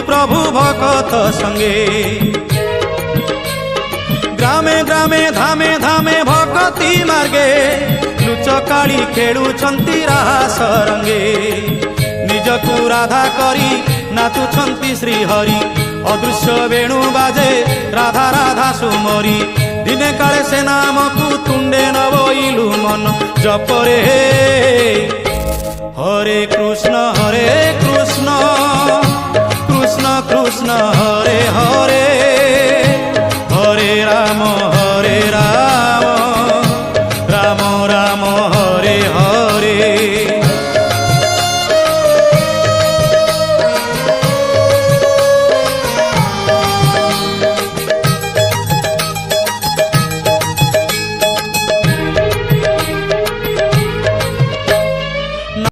प्रभु भगत संगे। ग्रामे ग्रामे धामे धामे भगती मार्गे लुचकाड़ी खेलुछंती रास रंगे। निजकु राधा करी नाचुछंती श्रीहरि अदृश्य वेणु बाजे राधा राधा सुमरी। दिने काले से नाम को तुंडे नबोइलु मन जपरे हरे